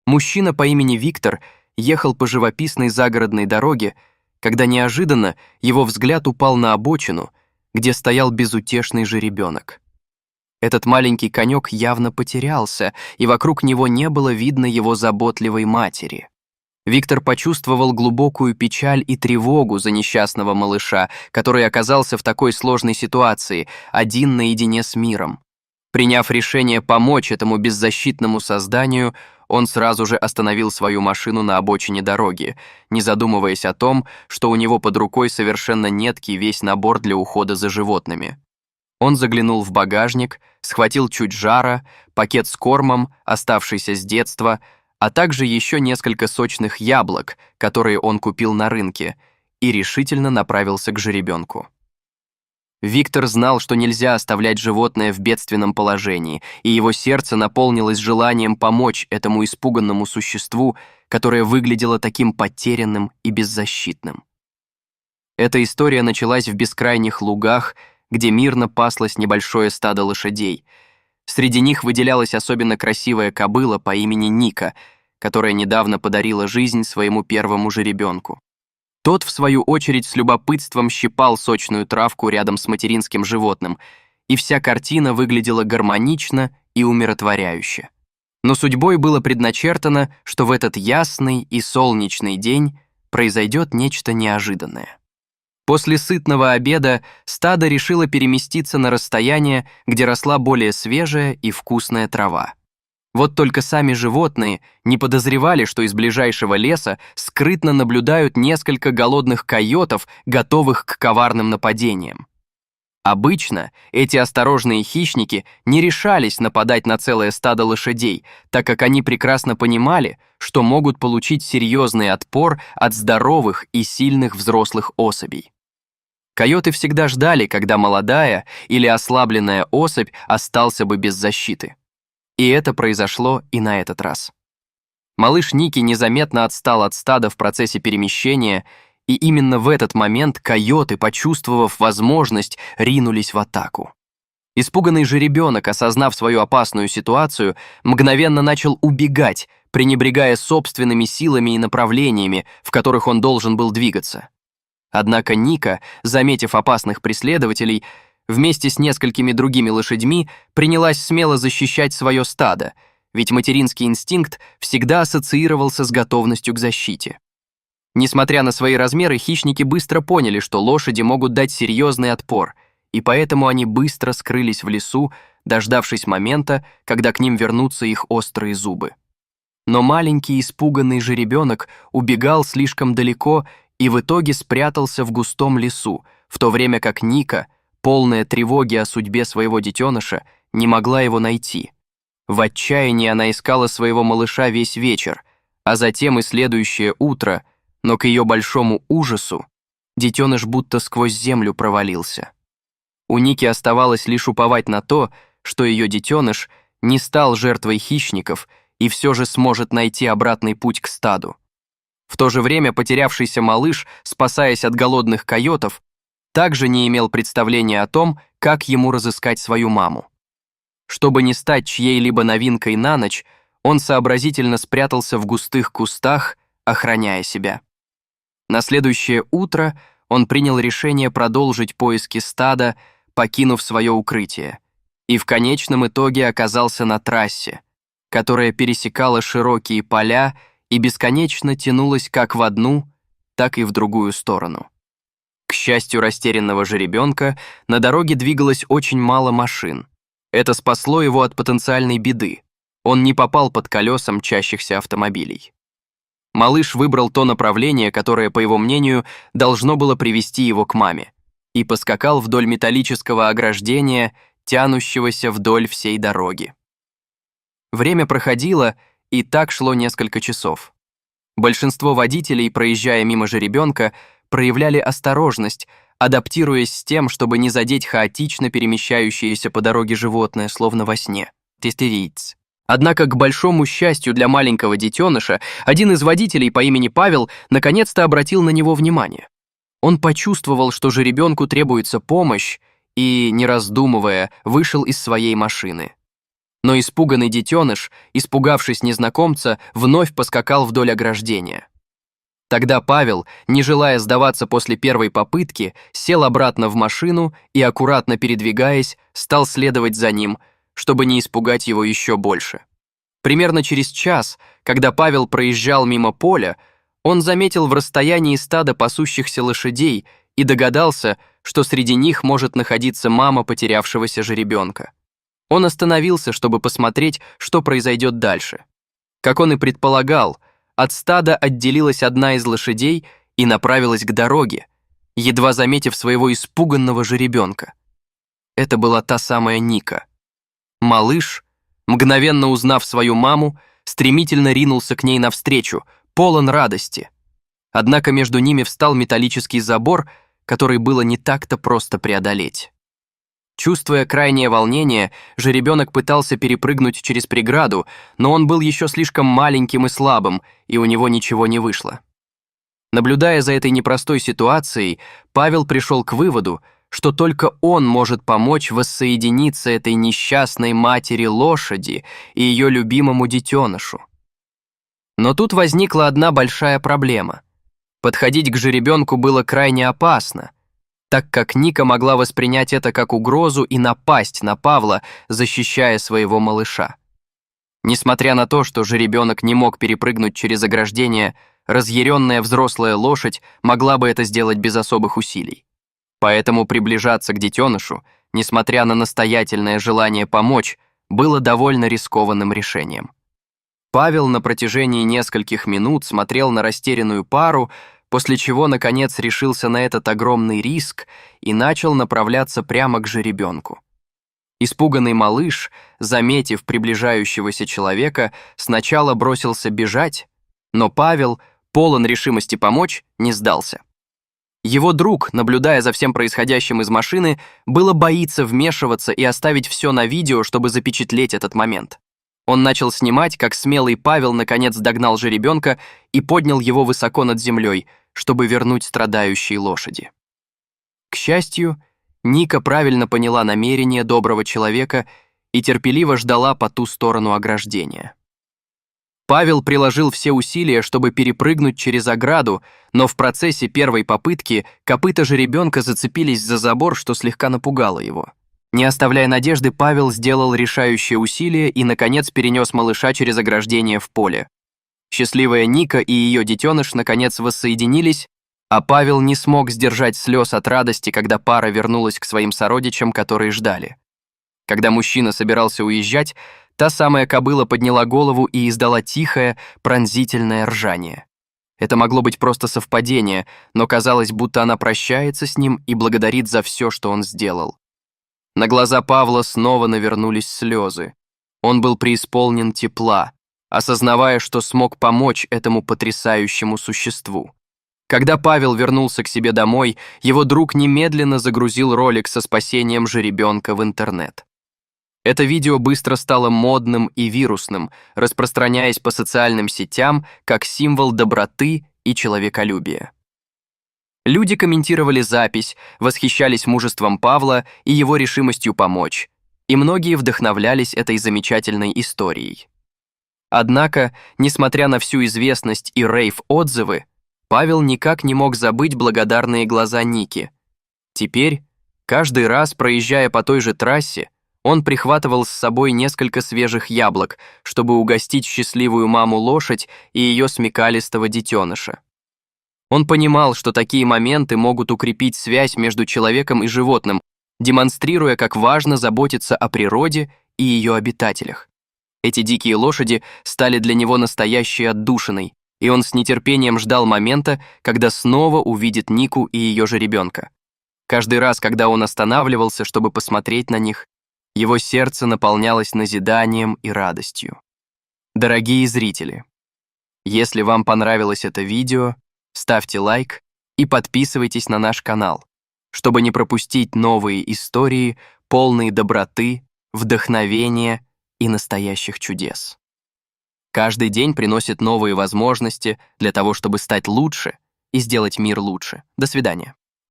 Мужчина по имени Виктор ехал по живописной загородной дороге, когда неожиданно его взгляд упал на обочину, где стоял безутешный жеребенок. Этот маленький конек явно потерялся, и вокруг него не было видно его заботливой матери. Виктор почувствовал глубокую печаль и тревогу за несчастного малыша, который оказался в такой сложной ситуации, один наедине с миром. Приняв решение помочь этому беззащитному созданию, он сразу же остановил свою машину на обочине дороги, не задумываясь о том, что у него под рукой совершенно неткий весь набор для ухода за животными. Он заглянул в багажник, схватил чуть жара, пакет с кормом, оставшийся с детства, а также еще несколько сочных яблок, которые он купил на рынке, и решительно направился к жеребенку. Виктор знал, что нельзя оставлять животное в бедственном положении, и его сердце наполнилось желанием помочь этому испуганному существу, которое выглядело таким потерянным и беззащитным. Эта история началась в бескрайних лугах, где мирно паслось небольшое стадо лошадей. Среди них выделялась особенно красивая кобыла по имени Ника, которая недавно подарила жизнь своему первому жеребенку. Тот, в свою очередь, с любопытством щипал сочную травку рядом с материнским животным, и вся картина выглядела гармонично и умиротворяюще. Но судьбой было предначертано, что в этот ясный и солнечный день произойдет нечто неожиданное. После сытного обеда стадо решило переместиться на расстояние, где росла более свежая и вкусная трава. Вот только сами животные не подозревали, что из ближайшего леса скрытно наблюдают несколько голодных койотов, готовых к коварным нападениям. Обычно эти осторожные хищники не решались нападать на целое стадо лошадей, так как они прекрасно понимали, что могут получить серьезный отпор от здоровых и сильных взрослых особей. Койоты всегда ждали, когда молодая или ослабленная особь остался бы без защиты. И это произошло и на этот раз. Малыш Ники незаметно отстал от стада в процессе перемещения, и именно в этот момент койоты, почувствовав возможность, ринулись в атаку. Испуганный жеребенок, осознав свою опасную ситуацию, мгновенно начал убегать, пренебрегая собственными силами и направлениями, в которых он должен был двигаться. Однако Ника, заметив опасных преследователей, вместе с несколькими другими лошадьми принялась смело защищать свое стадо, ведь материнский инстинкт всегда ассоциировался с готовностью к защите. Несмотря на свои размеры, хищники быстро поняли, что лошади могут дать серьезный отпор, и поэтому они быстро скрылись в лесу, дождавшись момента, когда к ним вернутся их острые зубы. Но маленький испуганный жеребенок убегал слишком далеко и в итоге спрятался в густом лесу, в то время как Ника, полная тревоги о судьбе своего детеныша, не могла его найти. В отчаянии она искала своего малыша весь вечер, а затем и следующее утро, но к ее большому ужасу детеныш будто сквозь землю провалился. У Ники оставалось лишь уповать на то, что ее детеныш не стал жертвой хищников и все же сможет найти обратный путь к стаду. В то же время потерявшийся малыш, спасаясь от голодных койотов, также не имел представления о том, как ему разыскать свою маму. Чтобы не стать чьей-либо новинкой на ночь, он сообразительно спрятался в густых кустах, охраняя себя. На следующее утро он принял решение продолжить поиски стада, покинув свое укрытие, и в конечном итоге оказался на трассе, которая пересекала широкие поля и бесконечно тянулась как в одну, так и в другую сторону. К счастью растерянного жеребенка, на дороге двигалось очень мало машин. Это спасло его от потенциальной беды. Он не попал под колеса мчащихся автомобилей. Малыш выбрал то направление, которое, по его мнению, должно было привести его к маме, и поскакал вдоль металлического ограждения, тянущегося вдоль всей дороги. Время проходило, и так шло несколько часов. Большинство водителей, проезжая мимо жеребенка, проявляли осторожность, адаптируясь с тем, чтобы не задеть хаотично перемещающееся по дороге животное, словно во сне. Однако, к большому счастью для маленького детеныша, один из водителей по имени Павел наконец-то обратил на него внимание. Он почувствовал, что жеребенку требуется помощь, и, не раздумывая, вышел из своей машины. Но испуганный детеныш, испугавшись незнакомца, вновь поскакал вдоль ограждения. Тогда Павел, не желая сдаваться после первой попытки, сел обратно в машину и, аккуратно передвигаясь, стал следовать за ним, чтобы не испугать его еще больше. Примерно через час, когда Павел проезжал мимо поля, он заметил в расстоянии стадо пасущихся лошадей и догадался, что среди них может находиться мама потерявшегося жеребенка. Он остановился, чтобы посмотреть, что произойдет дальше. Как он и предполагал, от стада отделилась одна из лошадей и направилась к дороге, едва заметив своего испуганного жеребенка. Это была та самая Ника. Малыш, мгновенно узнав свою маму, стремительно ринулся к ней навстречу, полон радости. Однако между ними встал металлический забор, который было не так-то просто преодолеть. Чувствуя крайнее волнение, жеребенок пытался перепрыгнуть через преграду, но он был еще слишком маленьким и слабым, и у него ничего не вышло. Наблюдая за этой непростой ситуацией, Павел пришел к выводу, что только он может помочь воссоединиться этой несчастной матери лошади и ее любимому детенышу. Но тут возникла одна большая проблема. Подходить к жеребенку было крайне опасно, так как Ника могла воспринять это как угрозу и напасть на Павла, защищая своего малыша. Несмотря на то, что жеребенок не мог перепрыгнуть через ограждение, разъяренная взрослая лошадь могла бы это сделать без особых усилий. Поэтому приближаться к детенышу, несмотря на настоятельное желание помочь, было довольно рискованным решением. Павел на протяжении нескольких минут смотрел на растерянную пару, после чего, наконец, решился на этот огромный риск и начал направляться прямо к жеребенку. Испуганный малыш, заметив приближающегося человека, сначала бросился бежать, но Павел, полон решимости помочь, не сдался. Его друг, наблюдая за всем происходящим из машины, было боится вмешиваться и оставить все на видео, чтобы запечатлеть этот момент. Он начал снимать, как смелый Павел наконец догнал жеребенка и поднял его высоко над землей, чтобы вернуть страдающей лошади. К счастью, Ника правильно поняла намерение доброго человека и терпеливо ждала по ту сторону ограждения. Павел приложил все усилия, чтобы перепрыгнуть через ограду, но в процессе первой попытки копыта жеребенка зацепились за забор, что слегка напугало его. Не оставляя надежды, Павел сделал решающее усилие и, наконец, перенес малыша через ограждение в поле. Счастливая Ника и ее детеныш, наконец, воссоединились, а Павел не смог сдержать слез от радости, когда пара вернулась к своим сородичам, которые ждали. Когда мужчина собирался уезжать, та самая кобыла подняла голову и издала тихое, пронзительное ржание. Это могло быть просто совпадение, но казалось, будто она прощается с ним и благодарит за все, что он сделал. На глаза Павла снова навернулись слезы. Он был преисполнен тепла, осознавая, что смог помочь этому потрясающему существу. Когда Павел вернулся к себе домой, его друг немедленно загрузил ролик со спасением жеребенка в интернет. Это видео быстро стало модным и вирусным, распространяясь по социальным сетям как символ доброты и человеколюбия. Люди комментировали запись, восхищались мужеством Павла и его решимостью помочь, и многие вдохновлялись этой замечательной историей. Однако, несмотря на всю известность и рейв-отзывы, Павел никак не мог забыть благодарные глаза Ники. Теперь, каждый раз, проезжая по той же трассе, он прихватывал с собой несколько свежих яблок, чтобы угостить счастливую маму лошадь и ее смекалистого детеныша. Он понимал, что такие моменты могут укрепить связь между человеком и животным, демонстрируя, как важно заботиться о природе и ее обитателях. Эти дикие лошади стали для него настоящей отдушиной, и он с нетерпением ждал момента, когда снова увидит Нику и ее жеребенка. Каждый раз, когда он останавливался, чтобы посмотреть на них, его сердце наполнялось назиданием и радостью. Дорогие зрители, если вам понравилось это видео, ставьте лайк и подписывайтесь на наш канал, чтобы не пропустить новые истории, полные доброты, вдохновения и настоящих чудес. Каждый день приносит новые возможности для того, чтобы стать лучше и сделать мир лучше. До свидания.